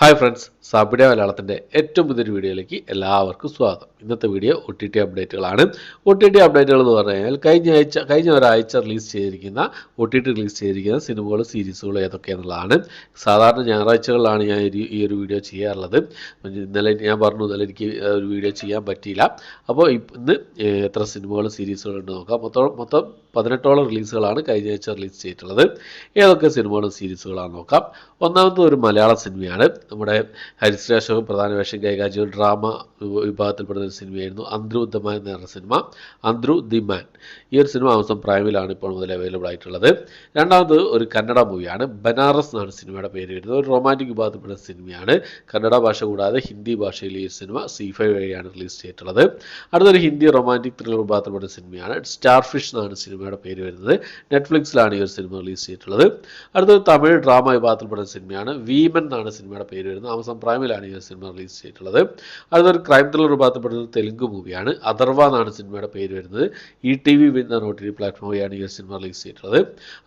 Hi friends, സാബിഡ മലയാളത്തിൻ്റെ ഏറ്റവും പുതിയൊരു വീഡിയോയിലേക്ക് എല്ലാവർക്കും സ്വാഗതം. ഇന്നത്തെ വീഡിയോ OTT അപ്ഡേറ്റുകളാണ്. OTT അപ്ഡേറ്റുകൾ എന്ന് പറഞ്ഞു കഴിഞ്ഞാൽ കഴിഞ്ഞ ഒരാഴ്ച റിലീസ് ചെയ്തിരിക്കുന്ന സിനിമകളും സീരീസുകളും ഏതൊക്കെയാണെന്നുള്ളതാണ്. സാധാരണ ഞായറാഴ്ചകളിലാണ് ഞാൻ ഈ ഒരു വീഡിയോ ചെയ്യാറുള്ളത്. ഇന്നലെ ഞാൻ പറഞ്ഞു, ഇന്നലെ എനിക്ക് ഒരു വീഡിയോ ചെയ്യാൻ പറ്റിയില്ല. അപ്പോൾ ഇന്ന് എത്ര സിനിമകളും സീരീസുകളും ഉണ്ട് നോക്കാം. മൊത്തം 18ഓളം റിലീസുകളാണ് കഴിഞ്ഞ ആഴ്ച റിലീസ് ചെയ്തിട്ടുള്ളത്. ഏതൊക്കെ സിനിമകളും സീരീസുകളാണെന്ന് നോക്കാം. ഒന്നാമത്തെ ഒരു മലയാള സിനിമയാണ്. നമ്മുടെ ഹരിശ്രീ അശോകൻ പ്രധാന വേഷം കൈകാര്യം ഡ്രാമ വിഭാഗത്തിൽപ്പെടുന്ന ഒരു സിനിമയായിരുന്നു അന്ത്രു ദ മാൻ എന്ന് പറഞ്ഞ സിനിമ. അന്ത്രു ദി മാൻ ഈ ഒരു സിനിമ ആമസോൺ പ്രൈമിലാണ് ഇപ്പോൾ മുതൽ അവൈലബിൾ ആയിട്ടുള്ളത്. രണ്ടാമത് ഒരു കന്നഡ മൂവിയാണ്. ബനാറസ് എന്നാണ് സിനിമയുടെ പേര് വരുന്നത്. ഒരു റൊമാൻറ്റിക് വിഭാഗത്തിൽപ്പെടുന്ന സിനിമയാണ്. കന്നഡ ഭാഷ കൂടാതെ ഹിന്ദി ഭാഷയിൽ ഈ സിനിമ C5 വഴിയാണ് റിലീസ് ചെയ്തിട്ടുള്ളത്. അടുത്തൊരു ഹിന്ദി റൊമാൻറ്റിക് ത്രില്ലർ വിഭാഗത്തിൽപ്പെടുന്ന സിനിമയാണ്. സ്റ്റാർഫിഷ് എന്നാണ് സിനിമയുടെ പേര് വരുന്നത്. നെറ്റ്ഫ്ലിക്സിലാണ് ഈ ഒരു സിനിമ റിലീസ് ചെയ്തിട്ടുള്ളത്. അടുത്തൊരു തമിഴ് ഡ്രാമ വിഭാഗത്തിൽപ്പെടുന്ന സിനിമയാണ്. വീമൻ എന്നാണ് സിനിമയുടെ പേര് വരുന്നത്. ആമസോൺ പ്രൈമിലാണ് ഈ സിനിമ റിലീസ് ചെയ്തിട്ടുള്ളത്. അടുത്തൊരു ക്രൈം ത്രില്ലർ വിഭാഗത്തിൽപ്പെടുന്ന തെലുങ്ക് മൂവിയാണ്. അഥർവ എന്നാണ് സിനിമയുടെ പേര് വരുന്നത്. ETV എന്ന OTT പ്ലാറ്റ്ഫോം വഴിയാണ് ഈ സിനിമ റിലീസ് ചെയ്തിട്ടുള്ളത്.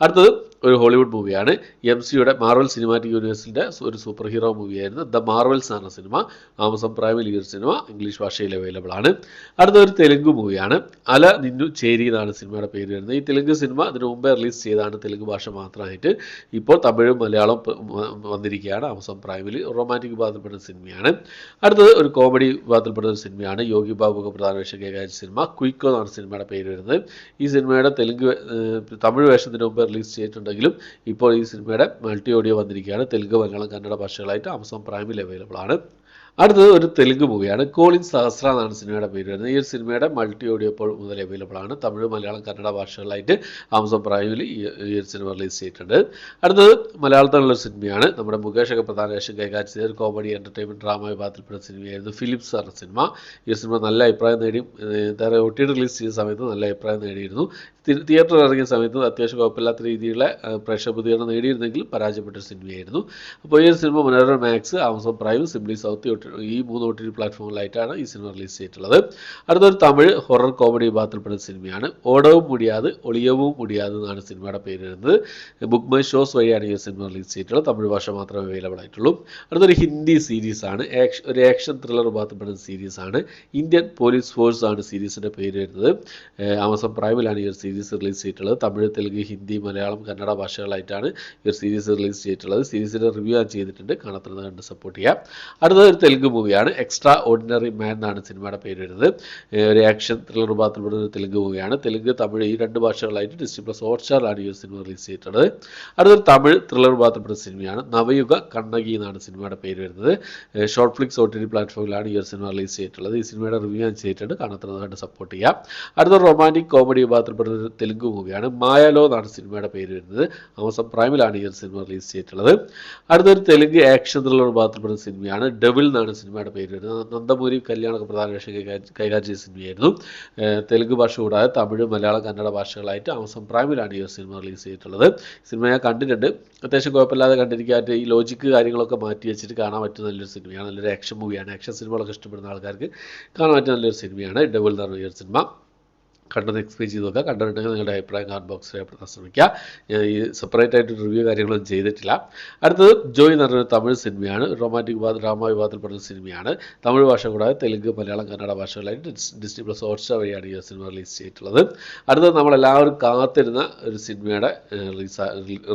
അടുത്തത് ഒരു ഹോളിവുഡ് മൂവിയാണ്. MCയുടെ മാർവൽ സിനിമാറ്റിക് യൂണിവേഴ്സിൻ്റെ ഒരു സൂപ്പർ ഹീറോ മൂവിയായിരുന്നു ദ മാർവൽസ് എന്ന സിനിമ. ആമസോൺ പ്രൈമിൽ ഈ ഒരു സിനിമ ഇംഗ്ലീഷ് ഭാഷയിൽ അവൈലബിൾ ആണ്. അടുത്തൊരു തെലുങ്ക് മൂവിയാണ്. അല നിന്നു ചേരി എന്നാണ് സിനിമയുടെ പേര് വരുന്നത്. ഈ തെലുങ്ക് സിനിമ ഇതിനു മുമ്പേ റിലീസ് ചെയ്താണ് തെലുങ്ക് ഭാഷ മാത്രമായിട്ട്. ഇപ്പോൾ തമിഴും മലയാളം വന്നിരിക്കുകയാണ് ആമസോൺ പ്രൈമിൽ. റൊമാൻറ്റിക് വിഭാഗത്തിൽപ്പെടുന്ന സിനിമയാണ്. അടുത്തത് ഒരു കോമഡി വിഭാഗത്തിൽപ്പെടുന്ന ഒരു സിനിമയാണ്. യോഗി ബാബുക്ക് പ്രധാന വേഷം കൈകാര്യം സിനിമ ക്വിക്കോ എന്നാണ് സിനിമയുടെ പേര് വരുന്നത്. ഈ സിനിമയുടെ തമിഴ് വേഷത്തിന് മുമ്പ് റിലീസ് ചെയ്തിട്ടുണ്ടെങ്കിലും ഇപ്പോൾ ഈ സിനിമയുടെ മൾട്ടി ഓഡിയോ വന്നിരിക്കുകയാണ്. തെലുങ്ക്, മലയാളം, കന്നഡ ഭാഷകളായിട്ട് ആമസോൺ പ്രൈമിൽ അവൈലബിൾ ആണ്. അടുത്തത് ഒരു തെലുങ്ക് മൂവിയാണ്. കോളിൻ സഹസ്ര എന്നാണ് സിനിമയുടെ പേര് വരുന്നത്. ഈ ഒരു സിനിമയുടെ മൾട്ടി ഓഡിയോ ഇപ്പോൾ മുതൽ അവൈലബിൾ ആണ്. തമിഴ്, മലയാളം, കന്നഡ ഭാഷകളായിട്ട് ആമസോൺ പ്രൈമിൽ ഈ ഒരു സിനിമ റിലീസ് ചെയ്തിട്ടുണ്ട്. അടുത്തത് മലയാളത്തിലുള്ള സിനിമയാണ്. നമ്മുടെ മുകേഷ് ഒക്കെ പ്രധാന വേഷം കൈകാര്യം ചെയ്ത ഒരു കോമഡി എൻ്റർടൈൻമെൻറ്റ് ഡ്രാമ വിഭാഗത്തിൽപ്പെടുന്ന സിനിമയായിരുന്നു ഫിലിപ്സ് എന്ന സിനിമ. ഈ സിനിമ നല്ല അഭിപ്രായം നേടി. OTT റിലീസ് ചെയ്ത സമയത്ത് നല്ല അഭിപ്രായം നേടിയിരുന്നു. തിയേറ്ററിൽ ഇറങ്ങിയ സമയത്ത് അത്യാവശ്യം കുഴപ്പമില്ലാത്ത രീതിയിലുള്ള പ്രേക്ഷക പ്രതികരണം നേടിയിരുന്നെങ്കിലും പരാജയപ്പെട്ട സിനിമയായിരുന്നു. അപ്പോൾ ഈ ഒരു സിനിമ Manorama Max, Amazon Prime, Simply South ഈ 3 OTT പ്ലാറ്റ്ഫോമിലായിട്ടാണ് ഈ സിനിമ റിലീസ് ചെയ്തിട്ടുള്ളത്. അടുത്തൊരു തമിഴ് ഹൊറർ കോമഡി വിഭാഗത്തിൽപ്പെടുന്ന സിനിമയാണ്. ഓടവും മുടിയാതെ ഒളിയവും മുടിയാതെ എന്നാണ് സിനിമയുടെ പേര് വരുന്നത്. ബുക്ക് മൈ ഷോസ് വഴിയാണ് ഈ സിനിമ റിലീസ് ചെയ്തിട്ടുള്ളത്. തമിഴ് ഭാഷ മാത്രമേ അവൈലബിൾ ആയിട്ടുള്ളൂ. അടുത്തൊരു ഹിന്ദി സീരീസാണ്. ഒരു ആക്ഷൻ ത്രില്ലർ വിഭാഗത്തിൽപ്പെടുന്ന സീരീസാണ്. ഇന്ത്യൻ പോലീസ് ഫോഴ്സ് ആണ് സീരീസിൻ്റെ പേര് വരുന്നത്. ആമസോൺ പ്രൈമിലാണ് ഈ ഒരു സീരീസ് റിലീസ് ചെയ്തിട്ടുള്ളത്. തമിഴ്, തെലുങ്ക്, ഹിന്ദി, മലയാളം, കന്നഡ ഭാഷകളായിട്ടാണ് ഈ ഒരു സീരീസ് റിലീസ് ചെയ്തിട്ടുള്ളത്. സീരീസിൻ്റെ റിവ്യൂ ഞാൻ ചെയ്തിട്ടുണ്ട്, കാണാത്തത് കണ്ട് സപ്പോർട്ട് ചെയ്യാം. അടുത്തത് ഒരു തെലുങ്ക് മൂവിയാണ്. എക്സ്ട്രാ ഓർഡിനറി മാൻ എന്നാണ് സിനിമയുടെ പേര് വരുന്നത്. ഒരു ആക്ഷൻ ത്രില്ലർ വിഭാഗത്തിൽപ്പെടുന്ന ഒരു തെലുങ്ക് മൂവിയാണ്. തെലുങ്ക്, തമിഴ് ഈ 2 ഭാഷകളായിട്ട് Disney+ ഹോട്ട്സ്റ്റാറിലാണ് ഈ ഒരു സിനിമ റിലീസ് ചെയ്തിട്ടുള്ളത്. അടുത്തൊരു തമിഴ് ത്രില്ലർ വിഭാഗത്തിൽപ്പെടുന്ന സിനിമയാണ്. നവയുഗ കണ്ണകി എന്നാണ് സിനിമയുടെ പേര് വരുന്നത്. ഷോർട്ട് ഫ്ലിക്സ് OTT പ്ലാറ്റ്ഫോമിലാണ് ഈ ഒരു സിനിമ റിലീസ് ചെയ്തിട്ടുള്ളത്. ഈ സിനിമയുടെ റിവ്യൂ ഞാൻ ചെയ്തിട്ടുണ്ട്, കാണാത്തത് കണ്ട് സപ്പോർട്ട് ചെയ്യാം. അടുത്തൊരു റൊമാൻറ്റിക് കോമഡി വിഭാഗത്തിൽപ്പെടുന്ന ഒരു തെലുങ്ക് മൂവിയാണ്. മായാലോ എന്നാണ് സിനിമയുടെ പേര് വരുന്നത്. ആമസോൺ പ്രൈമിലാണ് ഈ ഒരു സിനിമ റിലീസ് ചെയ്തിട്ടുള്ളത്. അടുത്തൊരു തെലുങ്ക് ആക്ഷൻ ത്രില്ലർ വിഭാഗത്തിൽപ്പെടുന്ന സിനിമയാണ്. ഡെവിൾ എന്നാണ് സിനിമയുടെ പേര് വരുന്നത്. നന്ദമൂരി കല്യാണൊക്കെ പ്രധാന വേഷം കൈകാര്യം ചെയ്ത സിനിമയായിരുന്നു. തെലുങ്ക് ഭാഷ കൂടാതെ തമിഴ്, മലയാളം, കന്നഡ ഭാഷകളായിട്ട് ആമസോൺ പ്രൈമിലാണ് ഈ ഒരു സിനിമ റിലീസ് ചെയ്തിട്ടുള്ളത്. സിനിമ ഞാൻ കണ്ടിട്ടുണ്ട്, അത്യാവശ്യം കുഴപ്പമില്ലാതെ കണ്ടിരിക്കാനായിട്ട്. ഈ ലോജിക്ക് കാര്യങ്ങളൊക്കെ മാറ്റി വെച്ചിട്ട് കാണാൻ പറ്റുന്ന നല്ലൊരു സിനിമയാണ്. നല്ലൊരു ആക്ഷൻ മൂവിയാണ്. ആക്ഷൻ സിനിമകളൊക്കെ ഇഷ്ടപ്പെടുന്ന ആൾക്കാർക്ക് കാണാൻ പറ്റുന്ന നല്ലൊരു സിനിമയാണ് ഡെവിൾ എന്ന് പറഞ്ഞ ഈ ഒരു സിനിമ. കണ്ടത് എക്സ്പ്ലെയിൻ ചെയ്ത് നോക്കുക. കണ്ടിട്ടുണ്ടെങ്കിൽ നിങ്ങളുടെ അഭിപ്രായം കമന്റ് ബോക്സിൽ രേഖപ്പെടുത്താൻ ശ്രമിക്കുക. ഞാൻ ഈ സെപ്പറേറ്റ് ആയിട്ട് റിവ്യൂ കാര്യങ്ങളൊന്നും ചെയ്തിട്ടില്ല. അടുത്തത് ജോയ് എന്ന് പറഞ്ഞൊരു തമിഴ് സിനിമയാണ്. റൊമാൻറ്റിക് ഡ്രാമ വിഭാഗത്തിൽപ്പെടുന്ന സിനിമയാണ്. തമിഴ് ഭാഷ കൂടാതെ തെലുങ്ക്, മലയാളം, കന്നഡ ഭാഷകളായിട്ട് Disney+ ഹോട്ട്സ്റ്റാർ വഴിയാണ് ഈ സിനിമ റിലീസ് ചെയ്തിട്ടുള്ളത്. അടുത്തത് നമ്മളെല്ലാവരും കാത്തിരുന്ന ഒരു സിനിമയുടെ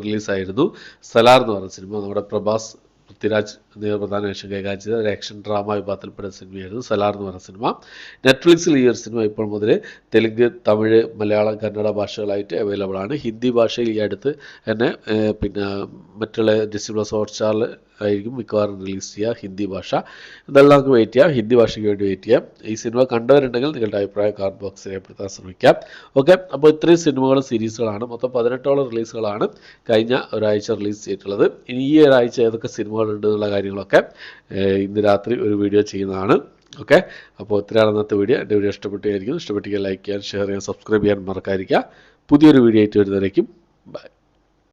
റിലീസായിരുന്നു സലാർ എന്ന് പറഞ്ഞ സിനിമ. നമ്മുടെ പ്രഭാസ്, പൃഥ്വിരാജ് എന്നിവർ പ്രധാന വേഷം കൈകാര്യം ചെയ്ത ഒരു ആക്ഷൻ ഡ്രാമ വിഭാഗത്തിൽപ്പെടുന്ന സിനിമയായിരുന്നു സലാർ എന്ന് പറയുന്ന സിനിമ. നെറ്റ്ഫ്ലിക്സിൽ ഈ ഒരു സിനിമ ഇപ്പോൾ മുതൽ തെലുങ്ക്, തമിഴ്, മലയാളം, കന്നഡ ഭാഷകളായിട്ട് അവൈലബിൾ ആണ്. ഹിന്ദി ഭാഷയിൽ ഈ അടുത്ത് തന്നെ പിന്നെ മറ്റുള്ള Disney+ ഹോട്ട്സ്റ്റാറിൽ ആയിരിക്കും മിക്കവാറും റിലീസ് ചെയ്യുക ഹിന്ദി ഭാഷ. ഇതെല്ലാം നമുക്ക് വെയിറ്റ് ചെയ്യാം. ഹിന്ദി ഭാഷയ്ക്ക് വേണ്ടി വെയിറ്റ് ചെയ്യാം. ഈ സിനിമ കണ്ടവരുണ്ടെങ്കിൽ നിങ്ങളുടെ അഭിപ്രായം കമന്റ് ബോക്സിൽ രേഖപ്പെടുത്താൻ ശ്രമിക്കാം. ഓക്കെ, അപ്പോൾ ഇത്രയും സിനിമകളും സീരീസുകളാണ്. മൊത്തം 18ഓളം റിലീസുകളാണ് കഴിഞ്ഞ ഒരാഴ്ച റിലീസ് ചെയ്തിട്ടുള്ളത്. ഇനി ഈ ഒരാഴ്ച ഏതൊക്കെ സിനിമകളുണ്ട് എന്നുള്ള കാര്യങ്ങളൊക്കെ ഇന്ന് രാത്രി ഒരു വീഡിയോ ചെയ്യുന്നതാണ്. ഓക്കെ, അപ്പോൾ ഇത്രയാണ് ഇന്നത്തെ വീഡിയോ. എൻ്റെ വീഡിയോ ഇഷ്ടപ്പെട്ടായിരിക്കും. ഇഷ്ടപ്പെട്ടെങ്കിൽ ലൈക്ക് ചെയ്യാൻ, ഷെയർ ചെയ്യാൻ, സബ്സ്ക്രൈബ് ചെയ്യാൻ മറക്കാതിരിക്കുക. പുതിയൊരു വീഡിയോ ആയിട്ട് വരുന്നവരേക്കും ബൈ.